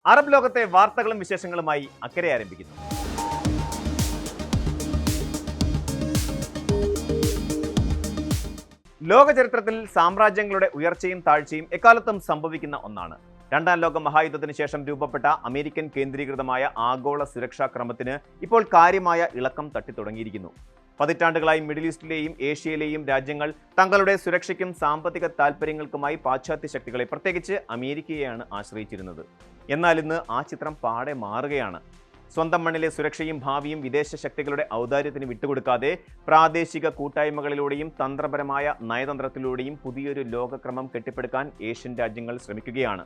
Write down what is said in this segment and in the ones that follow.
Arab ലോകത്തെ വാർത്തകളും വിശേഷങ്ങളുമായി അക്കരെ ആരംഭിക്കുന്നു. ലോക ചരിത്രത്തിൽ സാമ്രാജ്യങ്ങളുടെ ഉയർച്ചയും താഴ്ചയും എക്കാലത്തും സംഭവിക്കുന്ന ഒന്നാണ്. രണ്ടാം ലോക മഹായുദ്ധത്തിന് ശേഷം രൂപപ്പെട്ട അമേരിക്കൻ കേന്ദ്രീകൃതമായ ആഗോള സുരക്ഷാ ക്രമത്തിന് ഇപ്പോൾ കാര്യമായ ഇളക്കം തട്ടിത്തുടങ്ങിയിരിക്കുന്നു. പതിറ്റാണ്ടുകളായി മിഡിൽ ഈസ്റ്റിലെയും ഏഷ്യയിലെയും രാജ്യങ്ങൾ തങ്ങളുടെ സുരക്ഷയ്ക്കും സാമ്പത്തിക താൽപ്പര്യങ്ങൾക്കുമായി പാശ്ചാത്യ ശക്തികളെ, പ്രത്യേകിച്ച് അമേരിക്കയെയാണ് ആശ്രയിച്ചിരുന്നത്. എന്നാൽ ഇന്ന് ആ ചിത്രം പാടെ മാറുകയാണ്. സ്വന്തം മണ്ണിലെ സുരക്ഷയും ഭാവിയും വിദേശ ശക്തികളുടെ ഔദാര്യത്തിന് വിട്ടുകൊടുക്കാതെ പ്രാദേശിക കൂട്ടായ്മകളിലൂടെയും തന്ത്രപരമായ നയതന്ത്രത്തിലൂടെയും പുതിയൊരു ലോകക്രമം കെട്ടിപ്പടുക്കാൻ ഏഷ്യൻ രാജ്യങ്ങൾ ശ്രമിക്കുകയാണ്.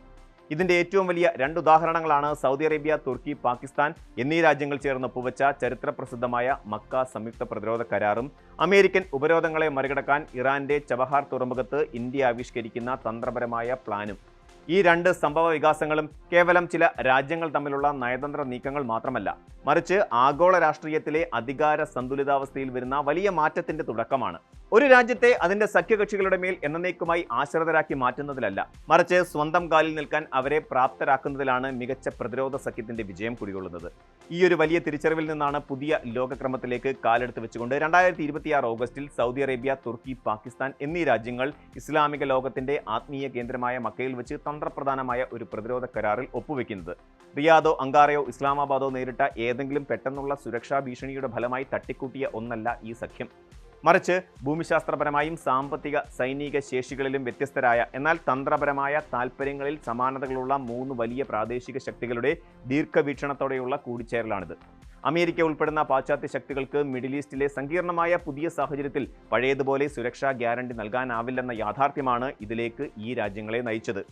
ഇതിന്റെ ഏറ്റവും വലിയ രണ്ട് ഉദാഹരണങ്ങളാണ് സൗദി അറേബ്യ, തുർക്കി, പാകിസ്ഥാൻ എന്നീ രാജ്യങ്ങൾ ചേർന്ന് ഒപ്പുവെച്ച ചരിത്രപ്രസിദ്ധമായ മക്ക സംയുക്ത പ്രതിരോധ കരാറും അമേരിക്കൻ ഉപരോധങ്ങളെ മറികടക്കാൻ ഇറാന്റെ ചബഹാർ തുറമുഖത്ത് ഇന്ത്യ ആവിഷ്കരിക്കുന്ന തന്ത്രപരമായ പ്ലാനും. ഈ രണ്ട് സംഭവ വികാസങ്ങളും കേവലം ചില രാജ്യങ്ങൾ തമ്മിലുള്ള നയതന്ത്ര നീക്കങ്ങൾ മാത്രമല്ല, മറിച്ച് ആഗോള രാഷ്ട്രീയത്തിലെ അധികാര സന്തുലിതാവസ്ഥയിൽ വരുന്ന വലിയ മാറ്റത്തിന്റെ തുടക്കമാണ്. ഒരു രാജ്യത്തെ അതിന്റെ സഖ്യകക്ഷികളുടെ മേൽ എന്നേക്കുമായി ആശ്രിതരാക്കി മാറ്റുന്നതിലല്ല, മറിച്ച് സ്വന്തം കാലിൽ നിൽക്കാൻ അവരെ പ്രാപ്തരാക്കുന്നതിലാണ് മികച്ച പ്രതിരോധ സഖ്യത്തിന്റെ വിജയം കുടികൊള്ളുന്നത്. ഈ ഒരു വലിയ തിരിച്ചറിവിൽ നിന്നാണ് പുതിയ ലോകക്രമത്തിലേക്ക് കാലെടുത്ത് വെച്ചുകൊണ്ട് 2026 ഓഗസ്റ്റിൽ സൗദി അറേബ്യ, തുർക്കി, പാകിസ്ഥാൻ എന്നീ രാജ്യങ്ങൾ ഇസ്ലാമിക ലോകത്തിന്റെ ആത്മീയ കേന്ദ്രമായ മക്കയിൽ വെച്ച് തന്ത്രപ്രധാനമായ ഒരു പ്രതിരോധ കരാറിൽ ഒപ്പുവെക്കുന്നത്. റിയാദോ, അങ്കാറയോ, ഇസ്ലാമാബാദോ നേരിട്ട ഏതെങ്കിലും പെട്ടെന്നുള്ള സുരക്ഷാ ഭീഷണിയുടെ ഫലമായി തട്ടിക്കൂട്ടിയ ഒന്നല്ല ഈ സഖ്യം. മറിച്ച് ഭൂമിശാസ്ത്രപരമായും സാമ്പത്തിക സൈനിക ശേഷികളിലും വ്യത്യസ്തരായ, എന്നാൽ തന്ത്രപരമായ താൽപ്പര്യങ്ങളിൽ സമാനതകളുള്ള മൂന്ന് വലിയ പ്രാദേശിക ശക്തികളുടെ ദീർഘവീക്ഷണത്തോടെയുള്ള കൂടിച്ചേരലാണിത്. അമേരിക്ക ഉൾപ്പെടുന്ന പാശ്ചാത്യ ശക്തികൾക്ക് മിഡിൽ ഈസ്റ്റിലെ സങ്കീർണമായ പുതിയ സാഹചര്യത്തിൽ പഴയതുപോലെ സുരക്ഷാ ഗ്യാരണ്ടി നൽകാനാവില്ലെന്ന യാഥാർത്ഥ്യമാണ് ഇതിലേക്ക് ഈ രാജ്യങ്ങളെ നയിച്ചത്.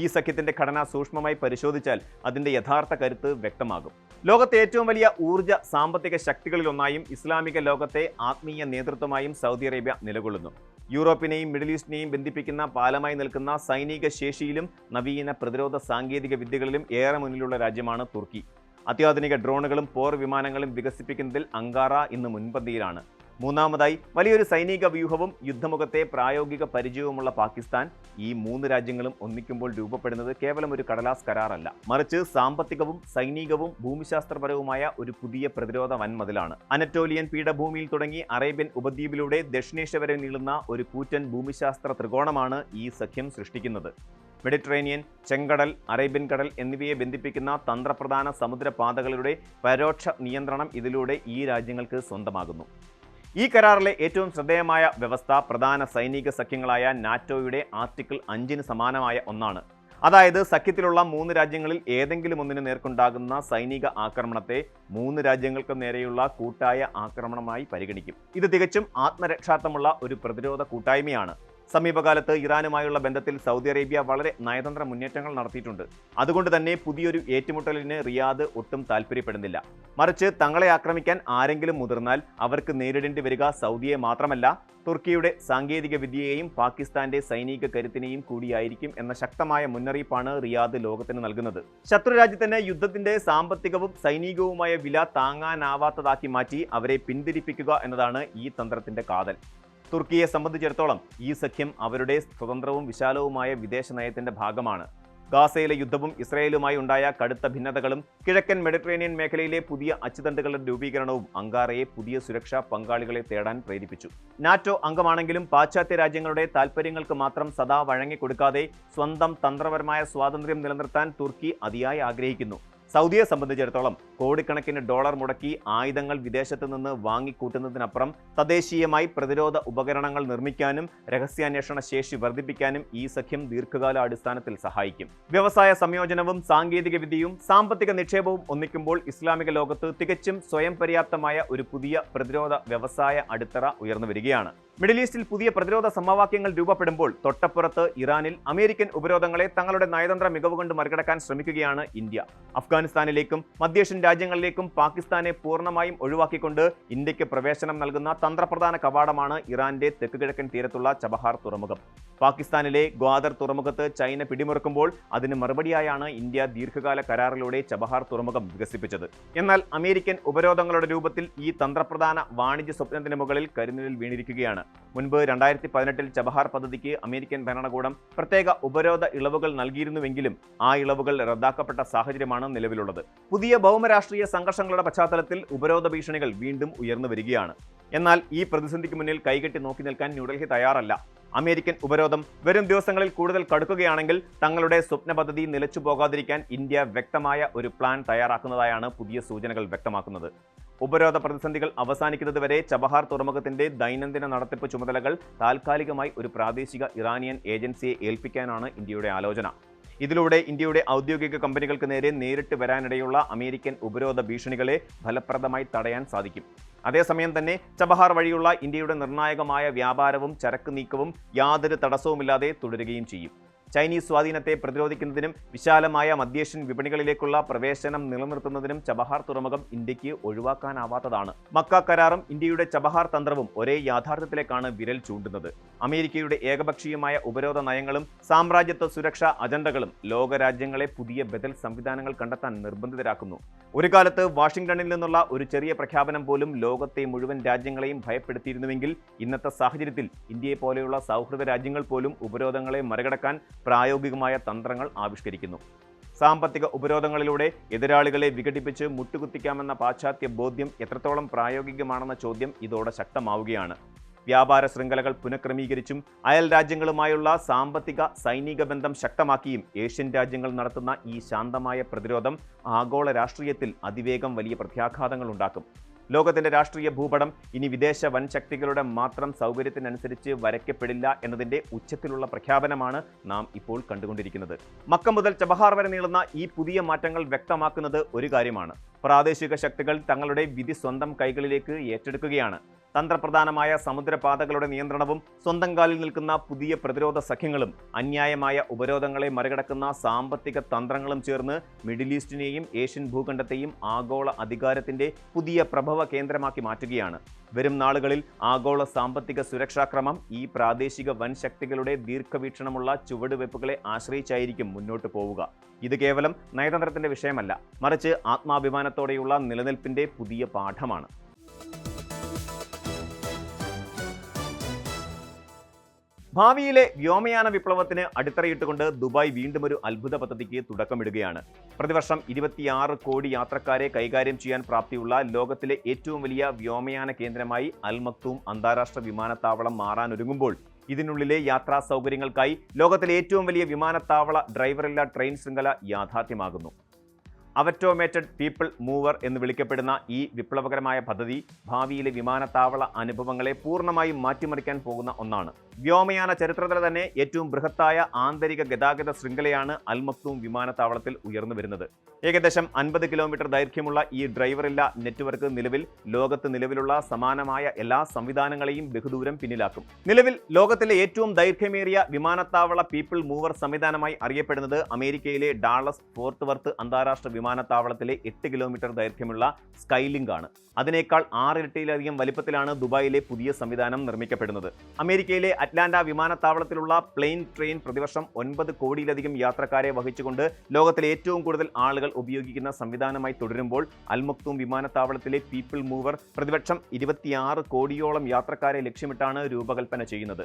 ഈ സഖ്യത്തിന്റെ ഘടന സൂക്ഷ്മമായി പരിശോധിച്ചാൽ അതിന്റെ യഥാർത്ഥ കരുത്ത് വ്യക്തമാകും. ലോകത്തെ ഏറ്റവും വലിയ ഊർജ്ജ സാമ്പത്തിക ശക്തികളിലൊന്നായും ഇസ്ലാമിക ലോകത്തെ ആത്മീയ നേതൃത്വമായും സൗദി അറേബ്യ നിലകൊള്ളുന്നു. യൂറോപ്പിനെയും മിഡിൽ ഈസ്റ്റിനെയും ബന്ധിപ്പിക്കുന്ന പാലമായി നിൽക്കുന്ന സൈനിക ശേഷിയിലും നവീന പ്രതിരോധ സാങ്കേതിക വിദ്യകളിലും ഏറെ മുന്നിലുള്ള രാജ്യമാണ് തുർക്കി. അത്യാധുനിക ഡ്രോണുകളും പോർ വിമാനങ്ങളും വികസിപ്പിക്കുന്നതിൽ അങ്കാറ ഇന്ന് മുൻപന്തിയിലാണ്. മൂന്നാമതായി വലിയൊരു സൈനിക വ്യൂഹവും യുദ്ധമുഖത്തെ പ്രായോഗിക പരിചയവുമുള്ള പാകിസ്ഥാൻ. ഈ മൂന്ന് രാജ്യങ്ങളും ഒന്നിക്കുമ്പോൾ രൂപപ്പെടുന്നത് കേവലം ഒരു കടലാസ് കരാറല്ല, മറിച്ച് സാമ്പത്തികവും സൈനികവും ഭൂമിശാസ്ത്രപരവുമായ ഒരു പുതിയ പ്രതിരോധ വൻമതിലാണ്. അനറ്റോലിയൻ പീഠഭൂമിയിൽ തുടങ്ങി അറേബ്യൻ ഉപദ്വീപിലൂടെ ദക്ഷിണേഷ്യ വരെ നീളുന്ന ഒരു കൂറ്റൻ ഭൂമിശാസ്ത്ര ത്രികോണമാണ് ഈ സഖ്യം സൃഷ്ടിക്കുന്നത്. മെഡിറ്ററേനിയൻ, ചെങ്കടൽ, അറേബ്യൻ കടൽ എന്നിവയെ ബന്ധിപ്പിക്കുന്ന തന്ത്രപ്രധാന സമുദ്രപാതകളുടെ പരോക്ഷ നിയന്ത്രണം ഇതിലൂടെ ഈ രാജ്യങ്ങൾക്ക് സ്വന്തമാകുന്നു. ഈ കരാറിലെ ഏറ്റവും ശ്രദ്ധേയമായ വ്യവസ്ഥ പ്രധാന സൈനിക സഖ്യങ്ങളായ നാറ്റോയുടെ ആർട്ടിക്കിൾ 5 സമാനമായ ഒന്നാണ്. അതായത് സഖ്യത്തിലുള്ള മൂന്ന് രാജ്യങ്ങളിൽ ഏതെങ്കിലും ഒന്നിന് നേർക്കുണ്ടാകുന്ന സൈനിക ആക്രമണത്തെ മൂന്ന് രാജ്യങ്ങൾക്ക് നേരെയുള്ള കൂട്ടായ ആക്രമണമായി പരിഗണിക്കും. ഇത് തികച്ചും ആത്മരക്ഷാർത്ഥമുള്ള ഒരു പ്രതിരോധ കൂട്ടായ്മയാണ്. സമീപകാലത്ത് ഇറാനുമായുള്ള ബന്ധത്തിൽ സൗദി അറേബ്യ വളരെ നയതന്ത്ര മുന്നേറ്റങ്ങൾ നടത്തിയിട്ടുണ്ട്. അതുകൊണ്ട് തന്നെ പുതിയൊരു ഏറ്റുമുട്ടലിന് റിയാദ് ഒട്ടും താല്പര്യപ്പെടുന്നില്ല. മറിച്ച് തങ്ങളെ ആക്രമിക്കാൻ ആരെങ്കിലും മുതിർന്നാൽ അവർക്ക് നേരിടേണ്ടി വരിക സൗദിയെ മാത്രമല്ല, തുർക്കിയുടെ സാങ്കേതിക വിദ്യയെയും പാകിസ്ഥാന്റെ സൈനിക കരുത്തിനെയും കൂടിയായിരിക്കും എന്ന ശക്തമായ മുന്നറിയിപ്പാണ് റിയാദ് ലോകത്തിന് നൽകുന്നത്. ശത്രുരാജ്യത്തിന് യുദ്ധത്തിന്റെ സാമ്പത്തികവും സൈനികവുമായ വില താങ്ങാനാവാത്തതാക്കി മാറ്റി അവരെ പിന്തിരിപ്പിക്കുക എന്നതാണ് ഈ തന്ത്രത്തിന്റെ കാതൽ. തുർക്കിയെ സംബന്ധിച്ചിടത്തോളം ഈ സഖ്യം അവരുടെ സ്വതന്ത്രവും വിശാലവുമായ വിദേശ നയത്തിന്റെ ഭാഗമാണ്. ഗാസയിലെ യുദ്ധവും ഇസ്രായേലുമായി ഉണ്ടായ കടുത്ത ഭിന്നതകളും കിഴക്കൻ മെഡിറ്ററേനിയൻ മേഖലയിലെ പുതിയ അച്ചുതണ്ടുകളുടെ രൂപീകരണവും അങ്കാറയെ പുതിയ സുരക്ഷാ പങ്കാളികളെ തേടാൻ പ്രേരിപ്പിച്ചു. നാറ്റോ അംഗമാണെങ്കിലും പാശ്ചാത്യ രാജ്യങ്ങളുടെ താൽപ്പര്യങ്ങൾക്ക് മാത്രം സദാ വഴങ്ങിക്കൊടുക്കാതെ സ്വന്തം തന്ത്രപരമായ സ്വാതന്ത്ര്യം നിലനിർത്താൻ തുർക്കി അതിയായി ആഗ്രഹിക്കുന്നു. സൗദിയെ സംബന്ധിച്ചിടത്തോളം കോടിക്കണക്കിന് ഡോളർ മുടക്കി ആയുധങ്ങൾ വിദേശത്ത് നിന്ന് വാങ്ങിക്കൂട്ടുന്നതിനപ്പുറം തദ്ദേശീയമായി പ്രതിരോധ ഉപകരണങ്ങൾ നിർമ്മിക്കാനും രഹസ്യാന്വേഷണ ശേഷി വർദ്ധിപ്പിക്കാനും ഈ സഖ്യം ദീർഘകാല അടിസ്ഥാനത്തിൽ സഹായിക്കും. വ്യവസായ സംയോജനവും സാങ്കേതിക വിദ്യയും സാമ്പത്തിക നിക്ഷേപവും ഒന്നിക്കുമ്പോൾ ഇസ്ലാമിക ലോകത്ത് തികച്ചും സ്വയം പര്യാപ്തമായ ഒരു പുതിയ പ്രതിരോധ വ്യവസായ അടിത്തറ ഉയർന്നു വരികയാണ്. മിഡിൽ ഈസ്റ്റിൽ പുതിയ പ്രതിരോധ സമവാക്യങ്ങൾ രൂപപ്പെടുമ്പോൾ തൊട്ടപ്പുറത്ത് ഇറാനിൽ അമേരിക്കൻ ഉപരോധങ്ങളെ തങ്ങളുടെ നയതന്ത്ര മികവ് കൊണ്ട് മറികടക്കാൻ ശ്രമിക്കുകയാണ് ഇന്ത്യ. അഫ്ഗാനിസ്ഥാനിലേക്കും മധ്യേഷ്യൻ രാജ്യങ്ങളിലേക്കും പാകിസ്ഥാനെ പൂർണ്ണമായും ഒഴിവാക്കിക്കൊണ്ട് ഇന്ത്യക്ക് പ്രവേശനം നൽകുന്ന തന്ത്രപ്രധാന കവാടമാണ് ഇറാന്റെ തെക്ക് കിഴക്കൻ തീരത്തുള്ള ചബഹാർ തുറമുഖം. പാകിസ്ഥാനിലെ ഗ്വാദർ തുറമുഖത്ത് ചൈന പിടിമുറുക്കുമ്പോൾ അതിന് മറുപടിയായാണ് ഇന്ത്യ ദീർഘകാല കരാറിലൂടെ ചബഹാർ തുറമുഖം വികസിപ്പിച്ചത്. എന്നാൽ അമേരിക്കൻ ഉപരോധങ്ങളുടെ രൂപത്തിൽ ഈ തന്ത്രപ്രധാന വാണിജ്യ സ്വപ്നത്തിന് മുകളിൽ കരിനിഴൽ വീണിരിക്കുകയാണ്. മുൻപ് 2018 ചബഹാർ പദ്ധതിക്ക് അമേരിക്കൻ ഭരണകൂടം പ്രത്യേക ഉപരോധ ഇളവുകൾ നൽകിയിരുന്നുവെങ്കിലും ആ ഇളവുകൾ റദ്ദാക്കപ്പെട്ട സാഹചര്യമാണ് നിലവിലുള്ളത്. പുതിയ ഭൗമരാഷ്ട്രീയ സംഘർഷങ്ങളുടെ പശ്ചാത്തലത്തിൽ ഉപരോധ ഭീഷണികൾ വീണ്ടും ഉയർന്നു വരികയാണ്. എന്നാൽ ഈ പ്രതിസന്ധിക്ക് മുന്നിൽ കൈകെട്ടി നോക്കി നിൽക്കാൻ ന്യൂഡൽഹി തയ്യാറല്ല. അമേരിക്കൻ ഉപരോധം വരും ദിവസങ്ങളിൽ കൂടുതൽ കടുക്കുകയാണെങ്കിൽ തങ്ങളുടെ സ്വപ്ന പദ്ധതി നിലച്ചു പോകാതിരിക്കാൻ ഇന്ത്യ വ്യക്തമായ ഒരു പ്ലാൻ തയ്യാറാക്കുന്നതായാണ് പുതിയ സൂചനകൾ വ്യക്തമാക്കുന്നത്. ഉപരോധ പ്രതിസന്ധികൾ അവസാനിക്കുന്നതുവരെ ചബഹാർ തുറമുഖത്തിന്റെ ദൈനംദിന നടത്തിപ്പ് ചുമതലകൾ താൽക്കാലികമായി ഒരു പ്രാദേശിക ഇറാനിയൻ ഏജൻസിയെ ഏൽപ്പിക്കാനാണ് ഇന്ത്യയുടെ ആലോചന. ഇതിലൂടെ ഇന്ത്യയുടെ ഔദ്യോഗിക കമ്പനികൾക്ക് നേരെ നേരിട്ട് വരാനിടയുള്ള അമേരിക്കൻ ഉപരോധ ഭീഷണികളെ ഫലപ്രദമായി തടയാൻ സാധിക്കും. അതേസമയം തന്നെ ചബഹാർ വഴിയുള്ള ഇന്ത്യയുടെ നിർണായകമായ വ്യാപാരവും ചരക്ക് നീക്കവും യാതൊരു തടസ്സവുമില്ലാതെ തുടരുകയും ചെയ്യും. ചൈനീസ് സ്വാധീനത്തെ പ്രതിരോധിക്കുന്നതിനും വിശാലമായ മധ്യേഷ്യൻ വിപണികളിലേക്കുള്ള പ്രവേശനം നിലനിർത്തുന്നതിനും ചബഹാർ തുറമുഖം ഇന്ത്യക്ക് ഒഴിവാക്കാനാവാത്തതാണ്. മക്ക കരാറും ഇന്ത്യയുടെ ചബഹാർ തന്ത്രവും ഒരേ യാഥാർത്ഥ്യത്തിലേക്കാണ് വിരൽ ചൂണ്ടുന്നത്. അമേരിക്കയുടെ ഏകപക്ഷീയമായ ഉപരോധ നയങ്ങളും സാമ്രാജ്യത്വ സുരക്ഷാ അജണ്ടകളും ലോകരാജ്യങ്ങളെ പുതിയ ബദൽ സംവിധാനങ്ങൾ കണ്ടെത്താൻ നിർബന്ധിതരാക്കുന്നു. ഒരു കാലത്ത് വാഷിംഗ്ടണിൽ നിന്നുള്ള ഒരു ചെറിയ പ്രഖ്യാപനം പോലും ലോകത്തെ മുഴുവൻ രാജ്യങ്ങളെയും ഭയപ്പെടുത്തിയിരുന്നുവെങ്കിൽ ഇന്നത്തെ സാഹചര്യത്തിൽ ഇന്ത്യയെ പോലെയുള്ള സൗഹൃദ രാജ്യങ്ങൾ പോലും ഉപരോധങ്ങളെ മറികടക്കാൻ പ്രായോഗികമായ തന്ത്രങ്ങൾ ആവിഷ്കരിക്കുന്നു. സാമ്പത്തിക ഉപരോധങ്ങളിലൂടെ എതിരാളികളെ വിഘടിപ്പിച്ച് മുട്ടുകുത്തിക്കാമെന്ന പാശ്ചാത്യ ബോധ്യം എത്രത്തോളം പ്രായോഗികമാണെന്ന ചോദ്യം ഇതോടെ ശക്തമാവുകയാണ്. വ്യാപാര ശൃംഖലകൾ പുനഃക്രമീകരിച്ചും അയൽ രാജ്യങ്ങളുമായുള്ള സാമ്പത്തിക സൈനിക ബന്ധം ശക്തമാക്കിയും ഏഷ്യൻ രാജ്യങ്ങൾ നടത്തുന്ന ഈ ശാന്തമായ പ്രതിരോധം ആഗോള രാഷ്ട്രീയത്തിൽ അതിവേഗം വലിയ പ്രത്യാഘാതങ്ങൾ ഉണ്ടാക്കും. ലോകത്തിന്റെ രാഷ്ട്രീയ ഭൂപടം ഇനി വിദേശ വൻശക്തികളുടെ മാത്രം സൗകര്യത്തിനനുസരിച്ച് വരയ്ക്കപ്പെടില്ല എന്നതിന്റെ ഉച്ചത്തിലുള്ള പ്രഖ്യാപനമാണ് നാം ഇപ്പോൾ കണ്ടുകൊണ്ടിരിക്കുന്നത്. മക്ക മുതൽ ചബഹാർ വരെ നീളുന്ന ഈ പുതിയ മാറ്റങ്ങൾ വ്യക്തമാക്കുന്നത് ഒരു കാര്യമാണ്: പ്രാദേശിക ശക്തികൾ തങ്ങളുടെ വിധി സ്വന്തം കൈകളിലേക്ക് ഏറ്റെടുക്കുകയാണ്. തന്ത്രപ്രധാനമായ സമുദ്രപാതകളുടെ നിയന്ത്രണവും സ്വന്തം കാലിൽ നിൽക്കുന്ന പുതിയ പ്രതിരോധ സഖ്യങ്ങളും അന്യായമായ ഉപരോധങ്ങളെ മറികടക്കുന്ന സാമ്പത്തിക തന്ത്രങ്ങളും ചേർന്ന് മിഡിൽ ഈസ്റ്റിനെയും ഏഷ്യൻ ഭൂഖണ്ഡത്തെയും ആഗോള അധികാരത്തിന്റെ പുതിയ പ്രഭവ കേന്ദ്രമാക്കി മാറ്റുകയാണ്. വരും നാളുകളിൽ ആഗോള സാമ്പത്തിക സുരക്ഷാക്രമം ഈ പ്രാദേശിക വൻശക്തികളുടെ ദീർഘവീക്ഷണമുള്ള ചുവടുവെപ്പുകളെ ആശ്രയിച്ചായിരിക്കും മുന്നോട്ട് പോവുക. ഇത് കേവലം നയതന്ത്രത്തിന്റെ വിഷയമല്ല, മറിച്ച് ആത്മാഭിമാനത്തോടെയുള്ള നിലനിൽപ്പിന്റെ പുതിയ പാഠമാണ്. ഭാവിയിലെ വ്യോമയാന വിപ്ലവത്തിന് അടിത്തറയിട്ടുകൊണ്ട് ദുബായ് വീണ്ടും ഒരു അത്ഭുത പദ്ധതിക്ക് തുടക്കമിടുകയാണ്. പ്രതിവർഷം 26 കോടി യാത്രക്കാരെ കൈകാര്യം ചെയ്യാൻ പ്രാപ്തിയുള്ള ലോകത്തിലെ ഏറ്റവും വലിയ വ്യോമയാന കേന്ദ്രമായി അൽ മക്തൂം അന്താരാഷ്ട്ര വിമാനത്താവളം മാറാനൊരുങ്ങുമ്പോൾ ഇതിനുള്ളിലെ യാത്രാ സൗകര്യങ്ങൾക്കായി ലോകത്തിലെ ഏറ്റവും വലിയ വിമാനത്താവള ഡ്രൈവറില്ല ട്രെയിൻ ശൃംഖല യാഥാർത്ഥ്യമാകുന്നു. അവറ്റോമേറ്റഡ് പീപ്പിൾ മൂവർ എന്ന് വിളിക്കപ്പെടുന്ന ഈ വിപ്ലവകരമായ പദ്ധതി ഭാവിയിലെ വിമാനത്താവള അനുഭവങ്ങളെ പൂർണ്ണമായും മാറ്റിമറിക്കാൻ പോകുന്ന ഒന്നാണ്. വ്യോമയാന ചരിത്രത്തിലെ തന്നെ ഏറ്റവും ബൃഹത്തായ ആന്തരിക ഗതാഗത ശൃംഖലയാണ് അൽ മക്തൂം വിമാനത്താവളത്തിൽ ഉയർന്നു വരുന്നത്. ഏകദേശം 50 കിലോമീറ്റർ ദൈർഘ്യമുള്ള ഈ ഡ്രൈവറില്ല നെറ്റ്വർക്ക് ലോകത്ത് നിലവിലുള്ള സമാനമായ എല്ലാ സംവിധാനങ്ങളെയും ബഹുദൂരം പിന്നിലാക്കും. നിലവിൽ ലോകത്തിലെ ഏറ്റവും ദൈർഘ്യമേറിയ വിമാനത്താവള പീപ്പിൾ മൂവർ സംവിധാനമായി അറിയപ്പെടുന്നത് അമേരിക്കയിലെ ഡാളസ് ഫോർട്ട് വർത്ത് അന്താരാഷ്ട്ര വിമാനത്താവളത്തിലെ 8 കിലോമീറ്റർ ദൈർഘ്യമുള്ള സ്കൈലിങ്ക് ആണ്. അതിനേക്കാൾ 6 ഇരട്ടിയിലധികം വലിപ്പത്തിലാണ് ദുബായിലെ പുതിയ സംവിധാനം നിർമ്മിക്കപ്പെടുന്നത്. അമേരിക്കയിലെ അറ്റ്ലാന്റ വിമാനത്താവളത്തിലുള്ള പ്ലെയിൻ ട്രെയിൻ പ്രതിവർഷം 9 കോടിയിലധികം യാത്രക്കാരെ വഹിച്ചുകൊണ്ട് ലോകത്തിലെ ഏറ്റവും കൂടുതൽ ആളുകൾ ഉപയോഗിക്കുന്ന സംവിധാനമായി തുടരുമ്പോൾ അൽ മക്തൂം വിമാനത്താവളത്തിലെ പീപ്പിൾ മൂവർ പ്രതിവർഷം 26 കോടിയോളം യാത്രക്കാരെ ലക്ഷ്യമിട്ടാണ് രൂപകൽപ്പന ചെയ്യുന്നത്.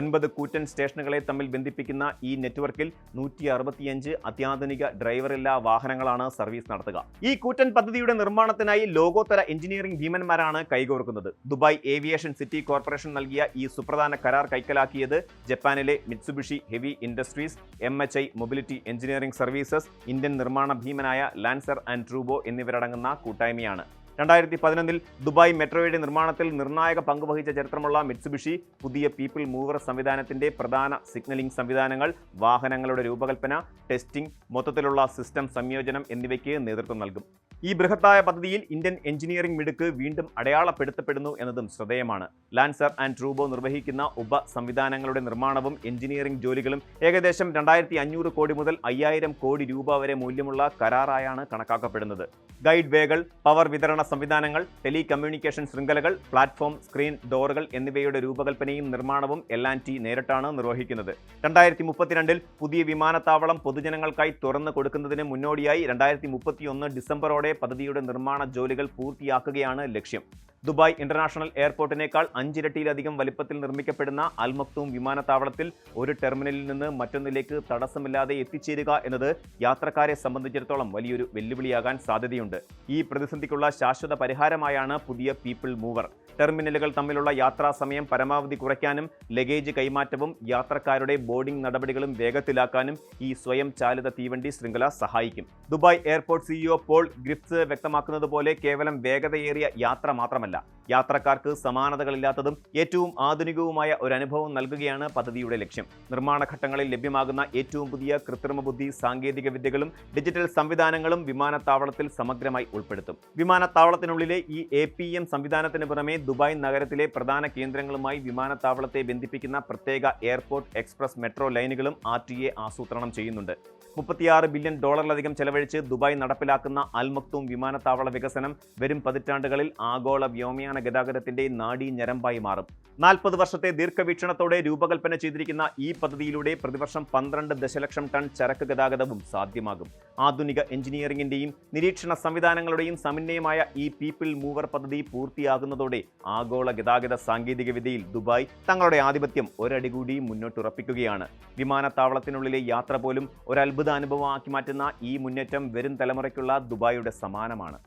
9 കൂറ്റൻ സ്റ്റേഷനുകളെ തമ്മിൽ ബന്ധിപ്പിക്കുന്ന ഈ നെറ്റ്വർക്കിൽ 165 അത്യാധുനിക ഡ്രൈവറില്ലാ വാഹനങ്ങളാണ് സർവീസ് നടത്തുക. ഈ കൂറ്റൻ പദ്ധതിയുടെ നിർമ്മാണത്തിനായി ലോകോത്തര എഞ്ചിനീയറിംഗ് ഭീമന്മാരാണ് കൈകോർക്കുന്നത്. ദുബായ് ഏവിയേഷൻ സിറ്റി കോർപ്പറേഷൻ നൽകിയ ഈ സുപ്രധാന കരാർ കൈക്കലാക്കിയത് ജപ്പാനിലെ Mitsubishi heavy industries, MHI mobility engineering services, Indian നിർമ്മാണ ഭീമനായ ലാൻസർ ആൻഡ് ട്രൂബോ എന്നിവരടങ്ങുന്ന കൂട്ടായ്മയാണ്. 2011 ദുബായ് മെട്രോയുടെ നിർമ്മാണത്തിൽ നിർണായക പങ്കുവഹിച്ച ചരിത്രമുള്ള മിത്സുബിഷി പുതിയ പീപ്പിൾ മൂവർ സംവിധാനത്തിന്റെ പ്രധാന സിഗ്നലിംഗ് സംവിധാനങ്ങൾ, വാഹനങ്ങളുടെ രൂപകൽപ്പന, ടെസ്റ്റിംഗ്, മൊത്തത്തിലുള്ള സിസ്റ്റം സംയോജനം എന്നിവയ്ക്ക് നേതൃത്വം നൽകും. ഈ ബൃഹത്തായ പദ്ധതിയിൽ ഇന്ത്യൻ എഞ്ചിനീയറിംഗ് മിടുക്ക് വീണ്ടും അടയാളപ്പെടുത്തപ്പെടുന്നു എന്നതും ശ്രദ്ധേയമാണ്. ലാൻസർ ആൻഡ് ട്രൂബോ നിർവഹിക്കുന്ന ഉപ സംവിധാനങ്ങളുടെ നിർമ്മാണവും എഞ്ചിനീയറിംഗ് ജോലികളും ഏകദേശം 2500 കോടി മുതൽ 5000 കോടി രൂപ വരെ മൂല്യമുള്ള കരാറായാണ് കണക്കാക്കപ്പെടുന്നത്. ഗൈഡ് വേകൾ, പവർ വിതരണ സംവിധാനങ്ങൾ, ടെലികമ്മ്യൂണിക്കേഷൻ ശൃംഖലകൾ, പ്ലാറ്റ്ഫോം, സ്ക്രീൻ, ഡോറുകൾ എന്നിവയുടെ രൂപകൽപ്പനയും നിർമ്മാണവും L&T നേരിട്ടാണ് നിർവഹിക്കുന്നത്. 2032 പുതിയ വിമാനത്താവളം പൊതുജനങ്ങൾക്കായി തുറന്നു കൊടുക്കുന്നതിന് മുന്നോടിയായി 2031 ഡിസംബറോടെ പദ്ധതിയുടെ നിർമ്മാണ ജോലികൾ പൂർത്തിയാക്കുകയാണ് ലക്ഷ്യം. ദുബായ് ഇന്റർനാഷണൽ എയർപോർട്ടിനേക്കാൾ 5 ഇരട്ടിയിലധികം വലിപ്പത്തിൽ നിർമ്മിക്കപ്പെടുന്ന അൽ മക്തൂം വിമാനത്താവളത്തിൽ ഒരു ടെർമിനലിൽ നിന്ന് മറ്റൊന്നിലേക്ക് തടസ്സമില്ലാതെ എത്തിച്ചേരുക എന്നത് യാത്രക്കാരെ സംബന്ധിച്ചിടത്തോളം വലിയൊരു വെല്ലുവിളിയാകാൻ സാധ്യതയുണ്ട്. ഈ പ്രതിസന്ധിക്കുള്ള ശാശ്വത പരിഹാരമായാണ് പുതിയ പീപ്പിൾ മൂവർ. ടെർമിനലുകൾ തമ്മിലുള്ള യാത്രാ സമയം പരമാവധി കുറയ്ക്കാനും ലഗേജ് കൈമാറ്റവും യാത്രക്കാരുടെ ബോർഡിംഗ് നടപടികളും വേഗത്തിലാക്കാനും ഈ സ്വയം ചാലിത തീവണ്ടി ശൃംഖല സഹായിക്കും. ദുബായ് എയർപോർട്ട് സിഇഒ പോൾ ഗ്രിഫ്റ്റ്സ് വ്യക്തമാക്കുന്നത് പോലെ കേവലം വേഗതയേറിയ യാത്ര മാത്രമല്ല, യാത്രക്കാർക്ക് സമാനതകളില്ലാത്തതും ഏറ്റവും ആധുനികവുമായ ഒരു അനുഭവം നൽകുകയാണ് പദ്ധതിയുടെ ലക്ഷ്യം. നിർമ്മാണ ഘട്ടങ്ങളിൽ ലഭ്യമാകുന്ന ഏറ്റവും പുതിയ കൃത്രിമ ബുദ്ധി സാങ്കേതിക വിദ്യകളും ഡിജിറ്റൽ സംവിധാനങ്ങളും വിമാനത്താവളത്തിൽ സമഗ്രമായി ഉൾപ്പെടുത്തും. വിമാനത്താവളത്തിനുള്ളിലെ ഈ APM സംവിധാനത്തിന് പുറമെ ദുബായ് നഗരത്തിലെ പ്രധാന കേന്ദ്രങ്ങളുമായി വിമാനത്താവളത്തെ ബന്ധിപ്പിക്കുന്ന പ്രത്യേക എയർപോർട്ട് എക്സ്പ്രസ് മെട്രോ ലൈനുകളും RTA ആസൂത്രണം ചെയ്യുന്നുണ്ട്. $36 ബില്യൺ ചെലവഴിച്ച് ദുബായ് നടപ്പിലാക്കുന്ന അൽ മക്തൂം വിമാനത്താവള വികസനം വരും പതിറ്റാണ്ടുകളിൽ ആഗോള വ്യോമയാന ഗതാഗതത്തിന്റെ നാഡീഞരമ്പായി മാറും. 40 വർഷത്തെ ദീർഘവീക്ഷണത്തോടെ രൂപകൽപ്പന ചെയ്തിരിക്കുന്ന ഈ പദ്ധതിയിലൂടെ പ്രതിവർഷം 12 ദശലക്ഷം ടൺ ചരക്ക് ഗതാഗതവും സാധ്യമാകും. ആധുനിക എഞ്ചിനീയറിംഗിന്റെയും നിരീക്ഷണ സംവിധാനങ്ങളുടെയും സമന്വയമായ ഈ പീപ്പിൾ മൂവർ പദ്ധതി പൂർത്തിയാകുന്നതോടെ ആഗോള ഗതാഗത സാങ്കേതികവിദ്യയിൽ ദുബായ് തങ്ങളുടെ ആധിപത്യം ഒരടി കൂടി മുന്നോട്ടുറപ്പിക്കുകയാണ്. വിമാനത്താവളത്തിനുള്ളിലെ യാത്ര പോലും ഒരു അത്ഭുത അനുഭവമാക്കി മാറ്റുന്ന ഈ മുന്നേറ്റം വരും തലമുറയ്ക്കുള്ള ദുബായിയുടെ സമ്മാനമാണ്.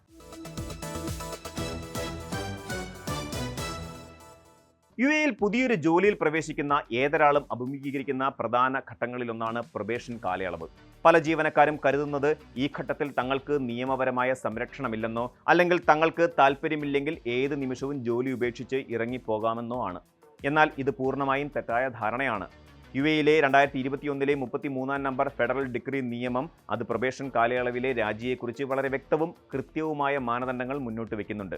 UAEയിൽ പുതിയൊരു ജോലിയിൽ പ്രവേശിക്കുന്ന ഏതൊരാളും അഭിമുഖീകരിക്കുന്ന പ്രധാന ഘട്ടങ്ങളിലൊന്നാണ് പ്രൊബേഷൻ കാലയളവ്. പല ജീവനക്കാരും കരുതുന്നത് ഈ ഘട്ടത്തിൽ തങ്ങൾക്ക് നിയമപരമായ സംരക്ഷണമില്ലെന്നോ അല്ലെങ്കിൽ തങ്ങൾക്ക് താല്പര്യമില്ലെങ്കിൽ ഏത് നിമിഷവും ജോലി ഉപേക്ഷിച്ച് ഇറങ്ങിപ്പോകാമെന്നോ ആണ്. എന്നാൽ ഇത് പൂർണ്ണമായും തെറ്റായ ധാരണയാണ്. UAEയിലെ 2021 33-ാം നമ്പർ ഫെഡറൽ ഡിക്രി നിയമം അത് പ്രൊബേഷൻ കാലയളവിലെ രാജിയെക്കുറിച്ച് വളരെ വ്യക്തവും കൃത്യവുമായ മാനദണ്ഡങ്ങൾ മുന്നോട്ട് വയ്ക്കുന്നുണ്ട്.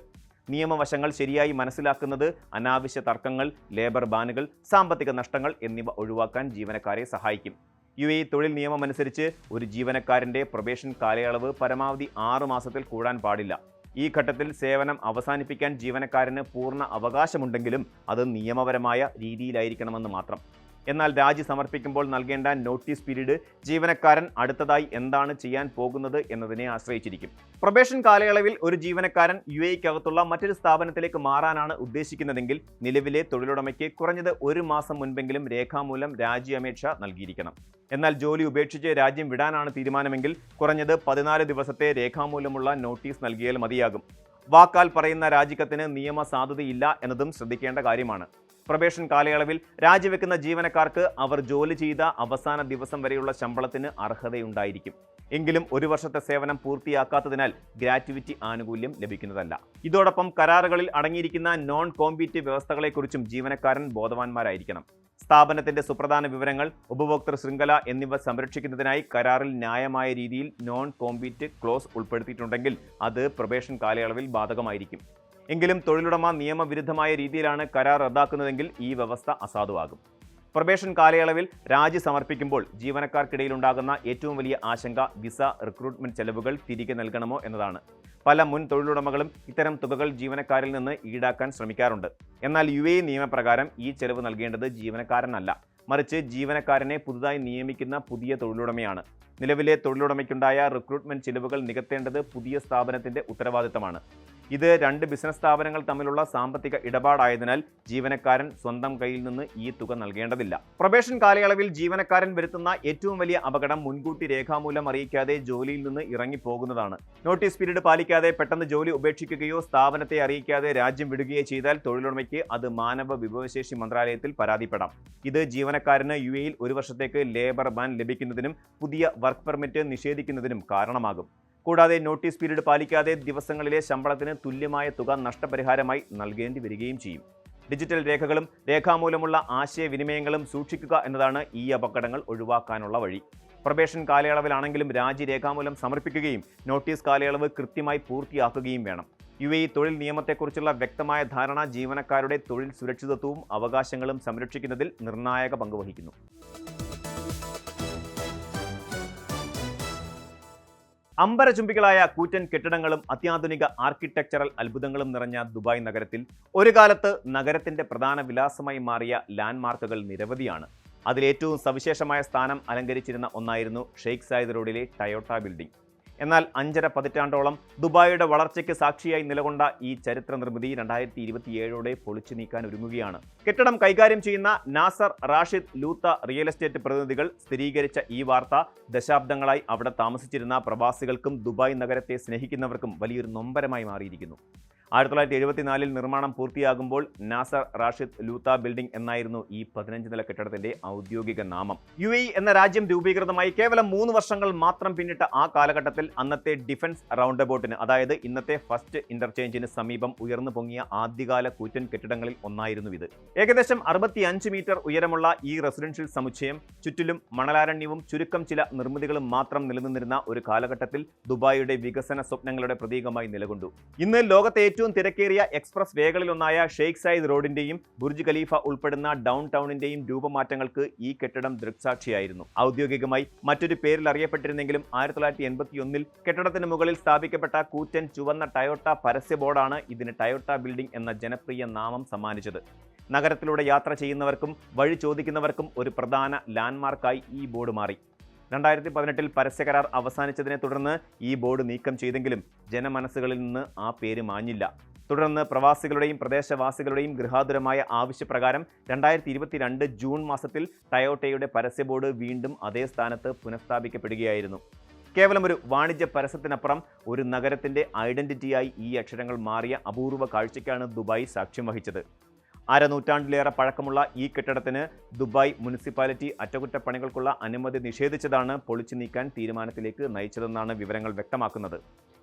നിയമവശങ്ങൾ ശരിയായി മനസ്സിലാക്കുന്നത് അനാവശ്യ തർക്കങ്ങൾ, ലേബർ ബാനുകൾ, സാമ്പത്തിക നഷ്ടങ്ങൾ എന്നിവ ഒഴിവാക്കാൻ ജീവനക്കാരെ സഹായിക്കും. UAE തൊഴിൽ നിയമം അനുസരിച്ച് ഒരു ജീവനക്കാരന്റെ പ്രൊബേഷൻ കാലയളവ് പരമാവധി 6 മാസത്തിൽ കൂടാൻ പാടില്ല. ഈ ഘട്ടത്തിൽ സേവനം അവസാനിപ്പിക്കാൻ ജീവനക്കാരന് പൂർണ്ണ അവകാശമുണ്ടെങ്കിലും അത് നിയമപരമായ രീതിയിലായിരിക്കണമെന്ന് മാത്രം. എന്നാൽ രാജി സമർപ്പിക്കുമ്പോൾ നൽകേണ്ട നോട്ടീസ് പീരീഡ് ജീവനക്കാരൻ അടുത്തതായി എന്താണ് ചെയ്യാൻ പോകുന്നത് എന്നതിനെ ആശ്രയിച്ചിരിക്കും. പ്രൊബേഷൻ കാലയളവിൽ ഒരു ജീവനക്കാരൻ UAEക്കകത്തുള്ള മറ്റൊരു സ്ഥാപനത്തിലേക്ക് മാറാനാണ് ഉദ്ദേശിക്കുന്നതെങ്കിൽ നിലവിലെ തൊഴിലുടമയ്ക്ക് കുറഞ്ഞത് 1 മാസം മുൻപെങ്കിലും രേഖാമൂലം രാജി അപേക്ഷ നൽകിയിരിക്കണം. എന്നാൽ ജോലി ഉപേക്ഷിച്ച് രാജ്യം വിടാനാണ് തീരുമാനമെങ്കിൽ കുറഞ്ഞത് 14 ദിവസത്തെ രേഖാമൂലമുള്ള നോട്ടീസ് നൽകിയാൽ മതിയാകും. വാക്കാൽ പറയുന്ന രാജിക്കത്തിന് നിയമ സാധുതയില്ല എന്നതും ശ്രദ്ധിക്കേണ്ട കാര്യമാണ്. പ്രൊബേഷൻ കാലയളവിൽ രാജിവെക്കുന്ന ജീവനക്കാർക്ക് അവർ ജോലി ചെയ്ത അവസാന ദിവസം വരെയുള്ള ശമ്പളത്തിന് അർഹതയുണ്ടായിരിക്കും. എങ്കിലും 1 വർഷത്തെ സേവനം പൂർത്തിയാക്കാത്തതിനാൽ ഗ്രാറ്റുവിറ്റി ആനുകൂല്യം ലഭിക്കുന്നതല്ല. ഇതോടൊപ്പം കരാറുകളിൽ അടങ്ങിയിരിക്കുന്ന നോൺ കോമ്പീറ്റ് വ്യവസ്ഥകളെക്കുറിച്ചും ജീവനക്കാരൻ ബോധവാന്മാരായിരിക്കണം. സ്ഥാപനത്തിന്റെ സുപ്രധാന വിവരങ്ങൾ, ഉപഭോക്തൃ ശൃംഖല എന്നിവ സംരക്ഷിക്കുന്നതിനായി കരാറിൽ ന്യായമായ രീതിയിൽ നോൺ കോമ്പീറ്റ് ക്ലോസ് ഉൾപ്പെടുത്തിയിട്ടുണ്ടെങ്കിൽ അത് പ്രൊബേഷൻ കാലയളവിൽ ബാധകമായിരിക്കും. എങ്കിലും തൊഴിലുടമ നിയമവിരുദ്ധമായ രീതിയിലാണ് കരാർ റദ്ദാക്കുന്നതെങ്കിൽ ഈ വ്യവസ്ഥ അസാധുവാകും. പ്രൊബേഷൻ കാലയളവിൽ രാജി സമർപ്പിക്കുമ്പോൾ ജീവനക്കാർക്കിടയിലുണ്ടാകുന്ന ഏറ്റവും വലിയ ആശങ്ക വിസ, റിക്രൂട്ട്മെന്റ് ചെലവുകൾ തിരികെ നൽകണമോ എന്നതാണ്. പല മുൻ തൊഴിലുടമകളും ഇത്തരം തുകകൾ ജീവനക്കാരിൽ നിന്ന് ഈടാക്കാൻ ശ്രമിക്കാറുണ്ട്. എന്നാൽ UAE നിയമപ്രകാരം ഈ ചെലവ് നൽകേണ്ടത് ജീവനക്കാരനല്ല, മറിച്ച് ജീവനക്കാരനെ പുതുതായി നിയമിക്കുന്ന പുതിയ തൊഴിലുടമയാണ്. നിലവിലെ തൊഴിലുടമയ്ക്കുണ്ടായ റിക്രൂട്ട്മെന്റ് ചിലവുകൾ നികത്തേണ്ടത് പുതിയ സ്ഥാപനത്തിന്റെ ഉത്തരവാദിത്തമാണ്. ഇത് 2 ബിസിനസ് സ്ഥാപനങ്ങൾ തമ്മിലുള്ള സാമ്പത്തിക ഇടപാടായതിനാൽ ജീവനക്കാരൻ സ്വന്തം കയ്യിൽ നിന്ന് ഈ തുക നൽകേണ്ടതില്ല. പ്രൊബേഷൻ കാലയളവിൽ ജീവനക്കാരൻ വരുത്തുന്ന ഏറ്റവും വലിയ അപകടം മുൻകൂട്ടി രേഖാമൂലം അറിയിക്കാതെ ജോലിയിൽ നിന്ന് ഇറങ്ങിപ്പോകുന്നതാണ്. നോട്ടീസ് പീരീഡ് പാലിക്കാതെ പെട്ടെന്ന് ജോലി ഉപേക്ഷിക്കുകയോ സ്ഥാപനത്തെ അറിയിക്കാതെ രാജ്യം വിടുകയോ ചെയ്താൽ തൊഴിലുടമയ്ക്ക് അത് മാനവ വിഭവശേഷി മന്ത്രാലയത്തിൽ പരാതിപ്പെടാം. ഇത് ജീവനക്കാരന് UAEയിൽ 1 വർഷത്തേക്ക് ലേബർ ബാൻ ലഭിക്കുന്നതിനും പുതിയ വർക്ക് പെർമിറ്റ് നിഷേധിക്കുന്നതിനും കാരണമാകും. കൂടാതെ നോട്ടീസ് പീരീഡ് പാലിക്കാതെ ദിവസങ്ങളിലെ ശമ്പളത്തിന് തുല്യമായ തുക നഷ്ടപരിഹാരമായി നൽകേണ്ടി വരികയും ചെയ്യും. ഡിജിറ്റൽ രേഖകളും രേഖാമൂലമുള്ള ആശയവിനിമയങ്ങളും സൂക്ഷിക്കുക എന്നതാണ് ഈ അപകടങ്ങൾ ഒഴിവാക്കാനുള്ള വഴി. പ്രൊബേഷൻ കാലയളവിലാണെങ്കിലും രാജി രേഖാമൂലം സമർപ്പിക്കുകയും നോട്ടീസ് കാലയളവ് കൃത്യമായി പൂർത്തിയാക്കുകയും വേണം. UAE തൊഴിൽ നിയമത്തെക്കുറിച്ചുള്ള വ്യക്തമായ ധാരണ ജീവനക്കാരുടെ തൊഴിൽ സുരക്ഷിതത്വവും അവകാശങ്ങളും സംരക്ഷിക്കുന്നതിൽ നിർണായക പങ്ക് വഹിക്കുന്നു. അമ്പരചുംബികളായ കൂറ്റൻ കെട്ടിടങ്ങളും അത്യാധുനിക ആർക്കിടെക്ചറൽ അത്ഭുതങ്ങളും നിറഞ്ഞ ദുബായ് നഗരത്തിൽ ഒരു കാലത്ത് നഗരത്തിന്റെ പ്രധാന വിലാസമായി മാറിയ ലാൻഡ്മാർക്കുകൾ നിരവധിയാണ്. അതിലേറ്റവും സവിശേഷമായ സ്ഥാനം അലങ്കരിച്ചിരുന്ന ഒന്നായിരുന്നു ഷെയ്ഖ് സായിദ് റോഡിലെ ടയോട്ട ബിൽഡിംഗ്. എന്നാൽ 5.5 പതിറ്റാണ്ടോളം ദുബായിയുടെ വളർച്ചയ്ക്ക് സാക്ഷിയായി നിലകൊണ്ട ഈ ചരിത്ര നിർമ്മിതി 2027ഓടെ പൊളിച്ചു നീക്കാൻ ഒരുങ്ങുകയാണ്. കെട്ടിടം കൈകാര്യം ചെയ്യുന്ന നാസർ റാഷിദ് ലൂത്ത റിയൽ എസ്റ്റേറ്റ് പ്രതിനിധികൾ സ്ഥിരീകരിച്ച ഈ വാർത്ത ദശാബ്ദങ്ങളായി അവിടെ താമസിച്ചിരുന്ന പ്രവാസികൾക്കും ദുബായ് നഗരത്തെ സ്നേഹിക്കുന്നവർക്കും വലിയൊരു നൊമ്പരമായി മാറിയിരിക്കുന്നു. 1974 നിർമ്മാണം പൂർത്തിയാകുമ്പോൾ നാസർ റാഷിദ് ലൂത്ത ബിൽഡിംഗ് എന്നായിരുന്നു ഈ 15 നില കെട്ടിടത്തിന്റെ ഔദ്യോഗിക നാമം. UAE എന്ന രാജ്യം രൂപീകൃതമായി കേവലം 3 വർഷങ്ങൾ മാത്രം പിന്നിട്ട ആ കാലഘട്ടത്തിൽ അന്നത്തെ ഡിഫൻസ് റൗണ്ട് അബൌട്ടിന്, അതായത് ഇന്നത്തെ ഫസ്റ്റ് ഇന്റർചേഞ്ചിന് സമീപം ഉയർന്നു പൊങ്ങിയ ആദ്യകാല കൂറ്റൻ കെട്ടിടങ്ങളിൽ ഒന്നായിരുന്നു ഇത്. ഏകദേശം 65 മീറ്റർ ഉയരമുള്ള ഈ റെസിഡൻഷ്യൽ സമുച്ചയം ചുറ്റിലും മണലാരണ്യവും ചുരുക്കം ചില നിർമ്മിതികളും മാത്രം നിലനിന്നിരുന്ന ഒരു കാലഘട്ടത്തിൽ ദുബായിയുടെ വികസന സ്വപ്നങ്ങളുടെ പ്രതീകമായി നിലകൊണ്ടു. ഇന്ന് ലോകത്തെ ഏറ്റവും തിരക്കേറിയ എക്സ്പ്രസ് വേകളിലൊന്നായ ഷെയ്ഖ് സായിദ് റോഡിന്റെയും ബുർജ് ഖലീഫ ഉൾപ്പെടുന്ന ഡൗൺ ടൗണിന്റെയും രൂപമാറ്റങ്ങൾക്ക് ഈ കെട്ടിടം ദൃക്സാക്ഷിയായിരുന്നു. ഔദ്യോഗികമായി മറ്റൊരു പേരിൽ അറിയപ്പെട്ടിരുന്നെങ്കിലും 1981 കെട്ടിടത്തിന് മുകളിൽ സ്ഥാപിക്കപ്പെട്ട കൂറ്റൻ ചുവന്ന ടയോട്ട പരസ്യ ബോർഡാണ് ഇതിന് ടയോട്ട ബിൽഡിംഗ് എന്ന ജനപ്രിയ നാമം സമ്മാനിച്ചത്. നഗരത്തിലൂടെ യാത്ര ചെയ്യുന്നവർക്കും വഴി ചോദിക്കുന്നവർക്കും ഒരു പ്രധാന ലാൻഡ്മാർക്കായി ഈ ബോർഡ് മാറി. 2018 പരസ്യകരാർ അവസാനിച്ചതിനെ തുടർന്ന് ഈ ബോർഡ് നീക്കം ചെയ്തെങ്കിലും ജനമനസ്സുകളിൽ നിന്ന് ആ പേര് മാഞ്ഞില്ല. തുടർന്ന് പ്രവാസികളുടെയും പ്രദേശവാസികളുടെയും ഗൃഹാതുരമായ ആവശ്യപ്രകാരം 2022 ജൂൺ മാസത്തിൽ ടയോട്ടയുടെ പരസ്യ ബോർഡ് വീണ്ടും അതേ സ്ഥാനത്ത് പുനഃസ്ഥാപിക്കപ്പെടുകയായിരുന്നു. കേവലം ഒരു വാണിജ്യ പരസ്യത്തിനപ്പുറം ഒരു നഗരത്തിന്റെ ഐഡന്റിറ്റിയായി ഈ അക്ഷരങ്ങൾ മാറിയ അപൂർവ കാഴ്ചയ്ക്കാണ് ദുബായ് സാക്ഷ്യം വഹിച്ചത്. അരനൂറ്റാണ്ടിലേറെ പഴക്കമുള്ള ഈ കെട്ടിടത്തിന് ദുബായ് മുനിസിപ്പാലിറ്റി അറ്റകുറ്റപ്പണികൾക്കുള്ള അനുമതി നിഷേധിച്ചതാണ് പൊളിച്ചു നീക്കാൻ തീരുമാനത്തിലേക്ക് നയിച്ചതെന്നാണ് വിവരങ്ങൾ വ്യക്തമാക്കുന്നത്.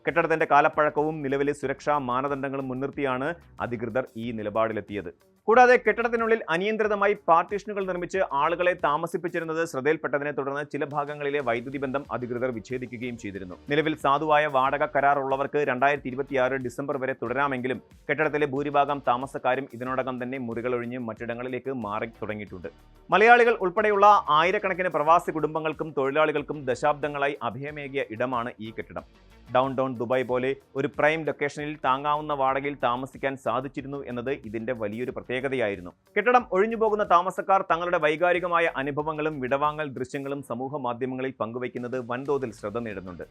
കെട്ടിടത്തിന്റെ കാലപ്പഴക്കവും നിലവിലെ സുരക്ഷാ മാനദണ്ഡങ്ങളും മുൻനിർത്തിയാണ് അധികൃതർ ഈ നിലപാടിലെത്തിയത്. കൂടാതെ കെട്ടിടത്തിനുള്ളിൽ അനിയന്ത്രിതമായി പാർട്ടീഷനുകൾ നിർമ്മിച്ച് ആളുകളെ താമസിപ്പിച്ചിരുന്നത് ശ്രദ്ധയിൽപ്പെട്ടതിനെ തുടർന്ന് ചില ഭാഗങ്ങളിലെ വൈദ്യുതി ബന്ധം അധികൃതർ വിച്ഛേദിക്കുകയും ചെയ്തിരുന്നു. നിലവിൽ സാധുവായ വാടക കരാർ ഉള്ളവർക്ക് 2026 ഡിസംബർ വരെ തുടരാമെങ്കിലും കെട്ടിടത്തിലെ ഭൂരിഭാഗം താമസക്കാരും ഇതിനോടകം തന്നെ മുറികളൊഴിഞ്ഞ് മറ്റിടങ്ങളിലേക്ക് മാറി തുടങ്ങിയിട്ടുണ്ട്. മലയാളികൾ ഉൾപ്പെടെയുള്ള ആയിരക്കണക്കിന് പ്രവാസി കുടുംബങ്ങൾക്കും തൊഴിലാളികൾക്കും ദശാബ്ദങ്ങളായി അഭയമേകിയ ഇടമാണ് ഈ കെട്ടിടം. ഡൗൺ ടൗൺ ദുബായ് പോലെ ഒരു പ്രൈം ലൊക്കേഷനിൽ താങ്ങാവുന്ന വാടകയിൽ താമസിക്കാൻ സാധിച്ചിരുന്നു എന്നത് ഇതിന്റെ വലിയൊരു പ്രത്യേകതയായിരുന്നു. കെട്ടിടം ഒഴിഞ്ഞുപോകുന്ന താമസക്കാർ തങ്ങളുടെ വൈകാരികമായ അനുഭവങ്ങളും വിടവാങ്ങൽ ദൃശ്യങ്ങളും സമൂഹ മാധ്യമങ്ങളിൽ പങ്കുവയ്ക്കുന്നത് വൻതോതിൽ ശ്രദ്ധ നേടുന്നുണ്ട്.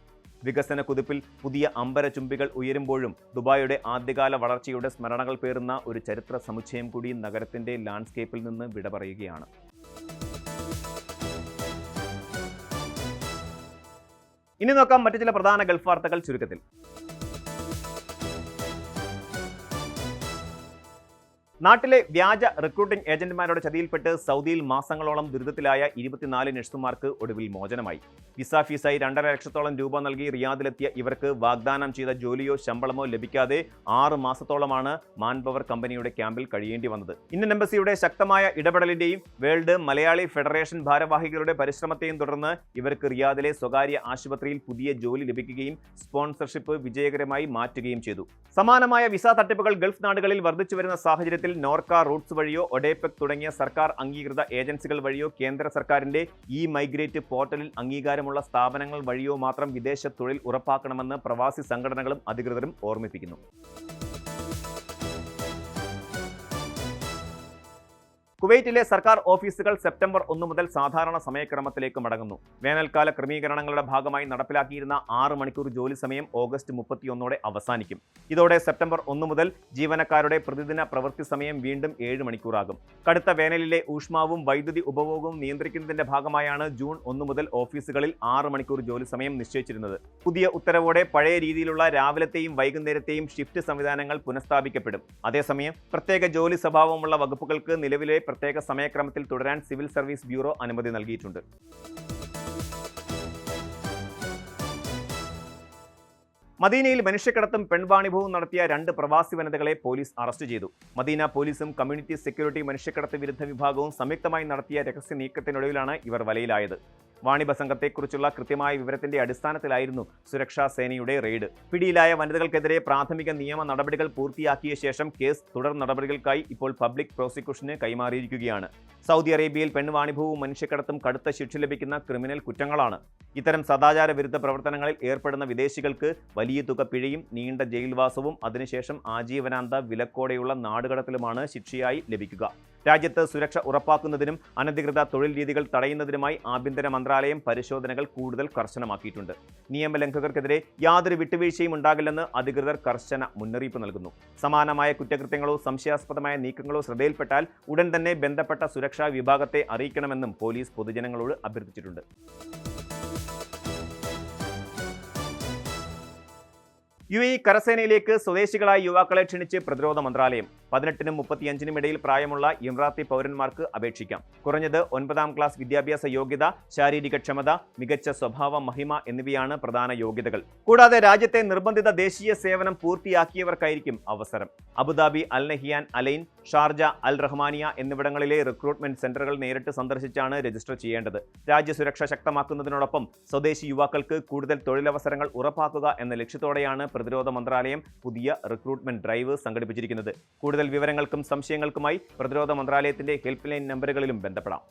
വികസന കുതിപ്പിൽ പുതിയ അമ്പരചുംബികൾ ഉയരുമ്പോഴും ദുബായിയുടെ ആദ്യകാല വളർച്ചയുടെ സ്മരണകൾ പേറുന്ന ഒരു ചരിത്ര സമുച്ചയം കൂടി നഗരത്തിന്റെ ലാൻഡ്സ്കേപ്പിൽ നിന്ന് വിട പറയുകയാണ്. ഇനി നോക്കാം മറ്റു ചില പ്രധാന ഗൾഫ് വാർത്തകൾ ചുരുക്കത്തിൽ. നാട്ടിലെ വ്യാജ റിക്രൂട്ടിംഗ് ഏജന്റുമാരുടെ ചതിയിൽപ്പെട്ട് സൗദിയിൽ മാസങ്ങളോളം ദുരിതത്തിലായ 24 നഴ്സുമാർക്ക് ഒടുവിൽ മോചനമായി. വിസ ഫീസായി 2.5 ലക്ഷത്തോളം രൂപ നൽകി റിയാദിലെത്തിയ ഇവർക്ക് വാഗ്ദാനം ചെയ്ത ജോലിയോ ശമ്പളമോ ലഭിക്കാതെ 6 മാസത്തോളമാണ് മാൻപവർ കമ്പനിയുടെ ക്യാമ്പിൽ കഴിയേണ്ടി വന്നത്. ഇന്ത്യൻ എംബസിയുടെ ശക്തമായ ഇടപെടലിന്റെയും വേൾഡ് മലയാളി ഫെഡറേഷൻ ഭാരവാഹികളുടെ പരിശ്രമത്തെയും തുടർന്ന് ഇവർക്ക് റിയാദിലെ സ്വകാര്യ ആശുപത്രിയിൽ പുതിയ ജോലി ലഭിക്കുകയും സ്പോൺസർഷിപ്പ് വിജയകരമായി മാറ്റുകയും ചെയ്തു. സമാനമായ വിസ തട്ടിപ്പുകൾ ഗൾഫ് നാടുകളിൽ വർദ്ധിച്ചു വരുന്ന സാഹചര്യത്തിൽ നോർക്ക റൂട്ട്സ് വഴിയോ ഒഡേപെക് തുടങ്ങിയ സർക്കാർ അംഗീകൃത ഏജൻസികൾ വഴിയോ കേന്ദ്ര സർക്കാരിന്റെ മൈഗ്രേറ്റ് പോർട്ടലിൽ അംഗീകാരമുള്ള സ്ഥാപനങ്ങൾ വഴിയോ മാത്രം വിദേശ തൊഴിൽ ഉറപ്പാക്കണമെന്ന് പ്രവാസി സംഘടനകളും അധികൃതരും ഓർമ്മിപ്പിക്കുന്നു. കുവൈറ്റിലെ സർക്കാർ ഓഫീസുകൾ സെപ്റ്റംബർ 1 മുതൽ സാധാരണ സമയക്രമത്തിലേക്ക് മടങ്ങുന്നു. വേനൽക്കാല ക്രമീകരണങ്ങളുടെ ഭാഗമായി നടപ്പിലാക്കിയിരുന്ന 6 മണിക്കൂർ ജോലി സമയം ഓഗസ്റ്റ് 31 അവസാനിക്കും. ഇതോടെ സെപ്റ്റംബർ 1 മുതൽ ജീവനക്കാരുടെ പ്രതിദിന പ്രവൃത്തി സമയം വീണ്ടും 7 മണിക്കൂറാകും. കടുത്ത വേനലിലെ ഊഷ്മാവും വൈദ്യുതി ഉപഭോഗവും നിയന്ത്രിക്കുന്നതിന്റെ ഭാഗമായാണ് ജൂൺ 1 മുതൽ ഓഫീസുകളിൽ 6 മണിക്കൂർ ജോലി സമയം നിശ്ചയിച്ചിരുന്നത്. പുതിയ ഉത്തരവോടെ പഴയ രീതിയിലുള്ള രാവിലത്തെയും വൈകുന്നേരത്തെയും ഷിഫ്റ്റ് സംവിധാനങ്ങൾ പുനഃസ്ഥാപിക്കപ്പെടും. അതേസമയം പ്രത്യേക ജോലി സ്വഭാവമുള്ള വകുപ്പുകൾക്ക് നിലവിലെ പ്രത്യേക സമയക്രമത്തിൽ തുടരാൻ സിവിൽ സർവീസ് ബ്യൂറോ അനുമതി നൽകിയിട്ടുണ്ട്. മദീനയിൽ മനുഷ്യക്കടത്തും പെൺവാണിഭവും നടത്തിയ 2 പ്രവാസി വനിതകളെ പോലീസ് അറസ്റ്റ് ചെയ്തു. മദീന പോലീസും കമ്മ്യൂണിറ്റി സെക്യൂരിറ്റി മനുഷ്യക്കടത്ത് വിരുദ്ധ വിഭാഗവും സംയുക്തമായി നടത്തിയ രഹസ്യ നീക്കത്തിനൊടുവിലാണ് ഇവർ വലയിലായത്. വാണിഭ സംഘത്തെക്കുറിച്ചുള്ള കൃത്യമായ വിവരത്തിന്റെ അടിസ്ഥാനത്തിലായിരുന്നു സുരക്ഷാ സേനയുടെ റെയ്ഡ്. പിടിയിലായ വനിതകൾക്കെതിരെ പ്രാഥമിക നിയമ നടപടികൾ പൂർത്തിയാക്കിയ ശേഷം കേസ് തുടർ നടപടികൾക്കായി ഇപ്പോൾ പബ്ലിക് പ്രോസിക്യൂഷന് കൈമാറിയിരിക്കുകയാണ്. സൗദി അറേബ്യയിൽ പെൺവാണിഭവും മനുഷ്യക്കടത്തും കടുത്ത ശിക്ഷ ലഭിക്കുന്ന ക്രിമിനൽ കുറ്റങ്ങളാണ്. ഇത്തരം സദാചാര വിരുദ്ധ പ്രവർത്തനങ്ങളിൽ ഏർപ്പെടുന്ന വിദേശികൾക്ക് വലിയ തുക പിഴയും നീണ്ട ജയിൽവാസവും അതിനുശേഷം ആജീവനാന്ത വിലക്കോടെയുള്ള നാടുകടത്തലുമാണ് ശിക്ഷയായി ലഭിക്കുക. രാജ്യത്ത് സുരക്ഷ ഉറപ്പാക്കുന്നതിനും അനധികൃത തൊഴിൽ രീതികൾ തടയുന്നതിനുമായി ആഭ്യന്തര മന്ത്രാലയം പരിശോധനകൾ കൂടുതൽ കർശനമാക്കിയിട്ടുണ്ട്. നിയമലംഘകർക്കെതിരെ യാതൊരു വിട്ടുവീഴ്ചയും ഉണ്ടാകില്ലെന്ന് അധികൃതർ കർശന മുന്നറിയിപ്പ് നൽകുന്നു. സമാനമായ കുറ്റകൃത്യങ്ങളോ സംശയാസ്പദമായ നീക്കങ്ങളോ ശ്രദ്ധയിൽപ്പെട്ടാൽ ഉടൻ തന്നെ ബന്ധപ്പെട്ട സുരക്ഷാ വിഭാഗത്തെ അറിയിക്കണമെന്നും പോലീസ് പൊതുജനങ്ങളോട് അഭ്യർത്ഥിച്ചിട്ടുണ്ട്. UAE കരസേനയിലേക്ക് സ്വദേശികളായ യുവാക്കളെ ക്ഷണിച്ച് പ്രതിരോധ മന്ത്രാലയം. 18നും 35നും ഇടയിൽ പ്രായമുള്ള ഇമിറാത്തി പൗരന്മാർക്ക് അപേക്ഷിക്കാം. കുറഞ്ഞത് 9ാം ക്ലാസ് വിദ്യാഭ്യാസ യോഗ്യത, ശാരീരികക്ഷമത, മികച്ച സ്വഭാവ മഹിമ എന്നിവയാണ് പ്രധാന യോഗ്യതകൾ. കൂടാതെ രാജ്യത്തെ നിർബന്ധിത ദേശീയ സേവനം പൂർത്തിയാക്കിയവർക്കായിരിക്കും അവസരം. Abu Dhabi, Al Nahyan, Al Ain, Sharjah, Al Rahmaniya എന്നിവിടങ്ങളിലെ റിക്രൂട്ട്മെന്റ് സെന്ററുകൾ നേരിട്ട് സന്ദർശിച്ചാണ് രജിസ്റ്റർ ചെയ്യേണ്ടത്. രാജ്യസുരക്ഷ ശക്തമാക്കുന്നതിനോടൊപ്പം സ്വദേശി യുവാക്കൾക്ക് കൂടുതൽ തൊഴിലവസരങ്ങൾ ഉറപ്പാക്കുക എന്ന ലക്ഷ്യത്തോടെയാണ് പ്രതിരോധ മന്ത്രാലയം പുതിയ റിക്രൂട്ട്മെന്റ് ഡ്രൈവ് സംഘടിപ്പിച്ചിരിക്കുന്നത്. കൂടുതൽ വിവരങ്ങൾക്കും സംശയങ്ങൾക്കുമായി പ്രതിരോധ മന്ത്രാലയത്തിന്റെ ഹെൽപ്പ് ലൈൻ നമ്പറുകളിലും ബന്ധപ്പെടാം.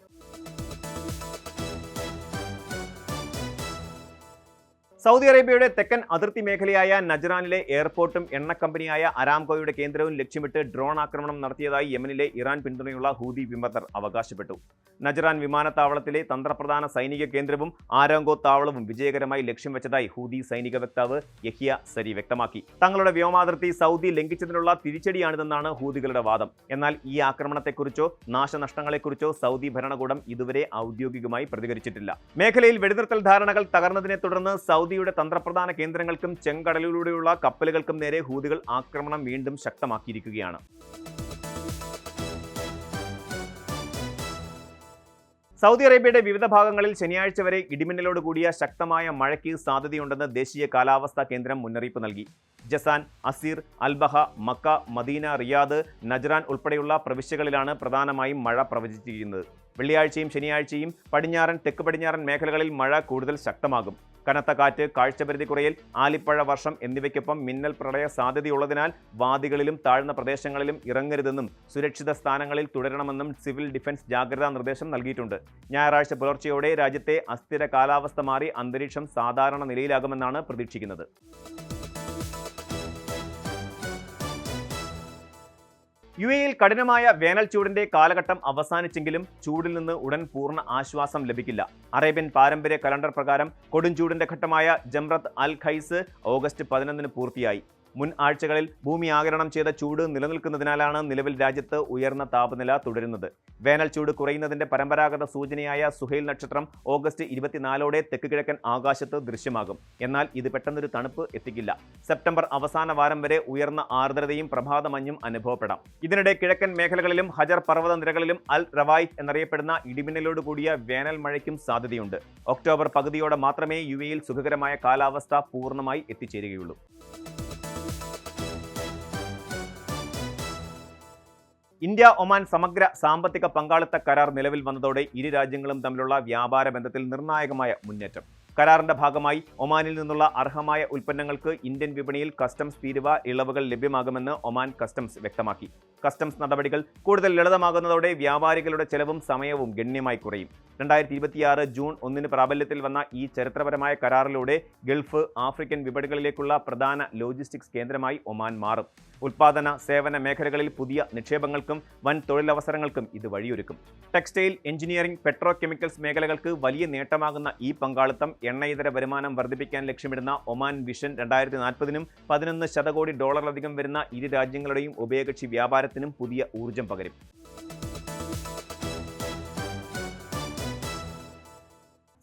സൗദി അറേബ്യയുടെ തെക്കൻ അതിർത്തി മേഖലയായ നജ്റാനിലെ എയർപോർട്ടും എണ്ണ കമ്പനിയായ അരാംകോയുടെ കേന്ദ്രവും ലക്ഷ്യമിട്ട് ഡ്രോൺ ആക്രമണം നടത്തിയതായി യമനിലെ ഇറാൻ പിന്തുണയുള്ള ഹൂതി വിമതർ അവകാശപ്പെട്ടു. നജ്റാൻ വിമാനത്താവളത്തിലെ തന്ത്രപ്രധാന സൈനിക കേന്ദ്രവും ആരാംകോ താവളവും വിജയകരമായി ലക്ഷ്യം വെച്ചതായി ഹൂതി സൈനിക വക്താവ് യഹിയ സരി വ്യക്തമാക്കി. തങ്ങളുടെ വ്യോമാതിർത്തി സൗദി ലംഘിച്ചതിനുള്ള തിരിച്ചടിയാണിതെന്നാണ് ഹൂതികളുടെ വാദം. എന്നാൽ ഈ ആക്രമണത്തെക്കുറിച്ചോ നാശനഷ്ടങ്ങളെക്കുറിച്ചോ സൗദി ഭരണകൂടം ഇതുവരെ ഔദ്യോഗികമായി പ്രതികരിച്ചിട്ടില്ല. മേഖലയിൽ വെടിനിർത്തൽ ധാരണകൾ തകർന്നതിനെ തുടർന്ന് സൗദിയുടെ തന്ത്രപ്രധാന കേന്ദ്രങ്ങൾക്കും ചെങ്കടലിലൂടെയുള്ള കപ്പലുകൾക്കും നേരെ ഹൂതികൾ ആക്രമണം വീണ്ടും ശക്തമാക്കിയിരിക്കുകയാണ്. സൗദി അറേബ്യയുടെ വിവിധ ഭാഗങ്ങളിൽ ശനിയാഴ്ച വരെ ഇടിമിന്നലോട് കൂടിയ ശക്തമായ മഴയ്ക്ക് സാധ്യതയുണ്ടെന്ന് ദേശീയ കാലാവസ്ഥാ കേന്ദ്രം മുന്നറിയിപ്പ് നൽകി. Jazan, Asir, Al Baha, Mecca, Medina, Riyadh, Najran ഉൾപ്പെടെയുള്ള പ്രവിശ്യകളിലാണ് പ്രധാനമായും മഴ പ്രവചിച്ചിരിക്കുന്നത്. വെള്ളിയാഴ്ചയും ശനിയാഴ്ചയും പടിഞ്ഞാറൻ, തെക്ക് പടിഞ്ഞാറൻ മേഖലകളിൽ മഴ കൂടുതൽ ശക്തമാകും. കനത്ത കാറ്റ്, കാഴ്ചപരിധി കുറയൽ, ആലിപ്പഴ വർഷം എന്നിവയ്ക്കൊപ്പം മിന്നൽ പ്രളയ സാധ്യതയുള്ളതിനാൽ വാദികളിലും താഴ്ന്ന പ്രദേശങ്ങളിലും ഇറങ്ങരുതെന്നും സുരക്ഷിത സ്ഥാനങ്ങളിൽ തുടരണമെന്നും സിവിൽ ഡിഫൻസ് ജാഗ്രതാ നിർദ്ദേശം നൽകിയിട്ടുണ്ട്. ഞായറാഴ്ച പുലർച്ചെയോടെ രാജ്യത്തെ അസ്ഥിര കാലാവസ്ഥ മാറി അന്തരീക്ഷം സാധാരണ നിലയിലാകുമെന്നാണ് പ്രതീക്ഷിക്കുന്നത്. UAE-യിൽ കഠിനമായ വേനൽ ചൂടിന്റെ കാലഘട്ടം അവസാനിച്ചെങ്കിലും ചൂടിൽ നിന്ന് ഉടൻ പൂർണ്ണ ആശ്വാസം ലഭിക്കില്ല. അറേബ്യൻ പാരമ്പര്യ കലണ്ടർ പ്രകാരം കൊടുംചൂടിന്റെ ഘട്ടമായ ജംറത്ത് അൽ ഖൈസ് ഓഗസ്റ്റ് 11-ന് പൂർത്തിയായി. മുൻ ആഴ്ചകളിൽ ഭൂമി ആഗിരണം ചെയ്ത ചൂട് നിലനിൽക്കുന്നതിനാലാണ് നിലവിൽ രാജ്യത്ത് ഉയർന്ന താപനില തുടരുന്നത്. വേനൽ ചൂട് കുറയുന്നതിന്റെ പരമ്പരാഗത സൂചനയായ സുഹൈൽ നക്ഷത്രം ഓഗസ്റ്റ് 24-ഓടെ തെക്ക് കിഴക്കൻ ആകാശത്ത് ദൃശ്യമാകും. എന്നാൽ ഇത് പെട്ടെന്നൊരു തണുപ്പ് എത്തിക്കില്ല. സെപ്റ്റംബർ അവസാന വാരം വരെ ഉയർന്ന ആർദ്രതയും പ്രഭാതമഞ്ഞും അനുഭവപ്പെടാം. ഇതിനിടെ കിഴക്കൻ മേഖലകളിലും ഹജർ പർവ്വത നിരകളിലും അൽ റവായിഫ് എന്നറിയപ്പെടുന്ന ഇടിമിന്നലോട് കൂടിയ വേനൽ മഴയ്ക്കും സാധ്യതയുണ്ട്. ഒക്ടോബർ പകുതിയോടെ മാത്രമേ UAE-യിൽ സുഖകരമായ കാലാവസ്ഥ പൂർണ്ണമായി എത്തിച്ചേരുകയുള്ളൂ. ഇന്ത്യ ഒമാൻ സമഗ്ര സാമ്പത്തിക പങ്കാളിത്ത കരാർ നിലവിൽ വന്നതോടെ ഇരു രാജ്യങ്ങളും തമ്മിലുള്ള വ്യാപാര ബന്ധത്തിൽ നിർണായകമായ മുന്നേറ്റം. കരാറിന്റെ ഭാഗമായി ഒമാനിൽ നിന്നുള്ള അർഹമായ ഉൽപ്പന്നങ്ങൾക്ക് ഇന്ത്യൻ വിപണിയിൽ കസ്റ്റംസ് തീരുവ ഇളവുകൾ ലഭ്യമാകുമെന്ന് ഒമാൻ കസ്റ്റംസ് വ്യക്തമാക്കി. കസ്റ്റംസ് നടപടികൾ കൂടുതൽ ലളിതമാകുന്നതോടെ വ്യാപാരികളുടെ ചെലവും സമയവും ഗണ്യമായി കുറയും. 2026 ജൂൺ 1-ന് പ്രാബല്യത്തിൽ വന്ന ഈ ചരിത്രപരമായ കരാറിലൂടെ ഗൾഫ്, ആഫ്രിക്കൻ വിപണികളിലേക്കുള്ള പ്രധാന ലോജിസ്റ്റിക്സ് കേന്ദ്രമായി ഒമാൻ മാറും. ഉൽപാദന, സേവന മേഖലകളിൽ പുതിയ നിക്ഷേപങ്ങൾക്കും വൻ തൊഴിലവസരങ്ങൾക്കും ഇത് വഴിയൊരുക്കും. ടെക്സ്റ്റൈൽ, എഞ്ചിനീയറിംഗ്, പെട്രോ കെമിക്കൽസ് മേഖലകൾക്ക് വലിയ നേട്ടമാകുന്ന ഈ പങ്കാളിത്തം എണ്ണയിതര വരുമാനം വർദ്ധിപ്പിക്കാൻ ലക്ഷ്യമിടുന്ന ഒമാൻ വിഷൻ 2040-നും $11 കോടി വരുന്ന ഇരു രാജ്യങ്ങളുടെയും ഉഭയകക്ഷി വ്യാപാരത്തിനും പുതിയ ഊർജം പകരും.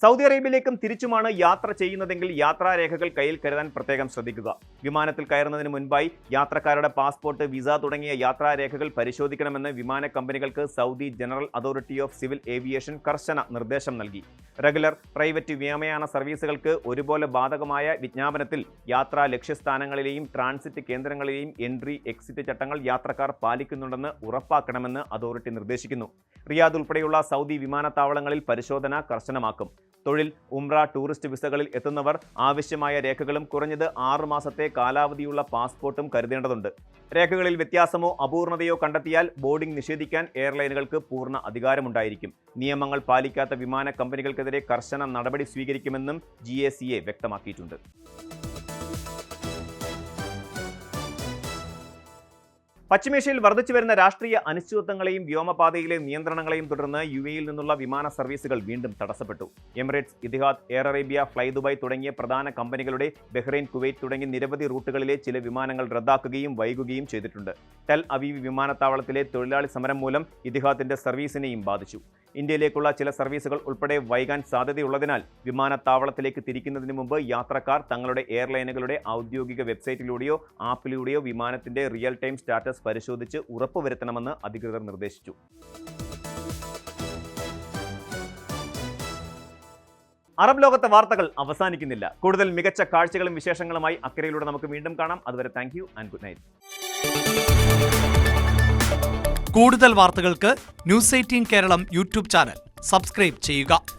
സൗദി അറേബ്യയിലേക്കും തിരിച്ചുമാണ് യാത്ര ചെയ്യുന്നതെങ്കിൽ യാത്രാരേഖകൾ കയ്യിൽ കരുതാൻ പ്രത്യേകം ശ്രദ്ധിക്കുക. വിമാനത്തിൽ കയറുന്നതിന് മുൻപായി യാത്രക്കാരുടെ പാസ്പോർട്ട്, വിസ തുടങ്ങിയ യാത്രാരേഖകൾ പരിശോധിക്കണമെന്ന് വിമാന കമ്പനികൾക്ക് Saudi general authority of civil aviation കർശന നിർദ്ദേശം നൽകി. റെഗുലർ, പ്രൈവറ്റ് വ്യോമയാന സർവീസുകൾക്ക് ഒരുപോലെ ബാധകമായ വിജ്ഞാപനത്തിൽ യാത്രാ ലക്ഷ്യസ്ഥാനങ്ങളിലെയും ട്രാൻസിറ്റ് കേന്ദ്രങ്ങളിലെയും എൻട്രി, എക്സിറ്റ് ചട്ടങ്ങൾ യാത്രക്കാർ പാലിക്കുന്നുണ്ടെന്ന് ഉറപ്പാക്കണമെന്ന് അതോറിറ്റി നിർദ്ദേശിക്കുന്നു. റിയാദ് ഉൾപ്പെടെയുള്ള സൗദി വിമാനത്താവളങ്ങളിൽ പരിശോധന കർശനമാക്കും. തൊഴിൽ, ഉംറ, ടൂറിസ്റ്റ് വിസകളിൽ എത്തുന്നവർ ആവശ്യമായ രേഖകളും കുറഞ്ഞത് 6 മാസത്തെ കാലാവധിയുള്ള പാസ്പോർട്ടും കരുതേണ്ടതുണ്ട്. രേഖകളിൽ വ്യത്യാസമോ അപൂർണതയോ കണ്ടെത്തിയാൽ ബോർഡിംഗ് നിഷേധിക്കാൻ എയർലൈനുകൾക്ക് പൂർണ്ണ അധികാരമുണ്ടായിരിക്കും. നിയമങ്ങൾ പാലിക്കാത്ത വിമാന കമ്പനികൾക്കെതിരെ കർശന നടപടി സ്വീകരിക്കുമെന്നും GACA വ്യക്തമാക്കിയിട്ടുണ്ട്. പശ്ചിമേഷ്യയിൽ വർദ്ധിച്ചുവരുന്ന രാഷ്ട്രീയ അനിശ്ചിതത്വങ്ങളെയും വ്യോമപാതയിലെ നിയന്ത്രണങ്ങളെയും തുടർന്ന് യുഎഇയിൽ നിന്നുള്ള വിമാന സർവീസുകൾ വീണ്ടും തടസ്സപ്പെട്ടു. Emirates, Etihad, Air Arabia, Fly Dubai തുടങ്ങിയ പ്രധാന കമ്പനികളുടെ ബഹ്റൈൻ, കുവൈറ്റ് തുടങ്ങിയ നിരവധി റൂട്ടുകളിലെ ചില വിമാനങ്ങൾ റദ്ദാക്കുകയും വൈകുകയും ചെയ്തിട്ടുണ്ട്. ടെൽ അവീവ് വിമാനത്താവളത്തിലെ തൊഴിലാളി സമരം മൂലം ഇത്തിഹാദിന്റെ സർവീസിനെയും ബാധിച്ചു. ഇന്ത്യയിലേക്കുള്ള ചില സർവീസുകൾ ഉൾപ്പെടെ വൈകാൻ സാധ്യതയുള്ളതിനാൽ വിമാനത്താവളത്തിലേക്ക് തിരിക്കുന്നതിന് മുമ്പ് യാത്രക്കാർ തങ്ങളുടെ എയർലൈനുകളുടെ ഔദ്യോഗിക വെബ്സൈറ്റിലൂടെയോ ആപ്പിലൂടെയോ വിമാനത്തിന്റെ റിയൽ ടൈം സ്റ്റാറ്റസ് പരിശോധിച്ച് ഉറപ്പുവരുത്തണമെന്ന് അധികൃതർ നിർദ്ദേശിച്ചു. അറബ് ലോകത്തെ വാർത്തകൾ അവസാനിക്കുന്നില്ല. കൂടുതൽ മികച്ച കാഴ്ചകളും വിശേഷങ്ങളുമായി അക്കരയിലൂടെ നമുക്ക് വീണ്ടും കാണാം. അതുവരെ thank you and good night. കൂടുതൽ വാർത്തകൾക്ക് news 18 Keralam YouTube channel subscribe ചെയ്യുക.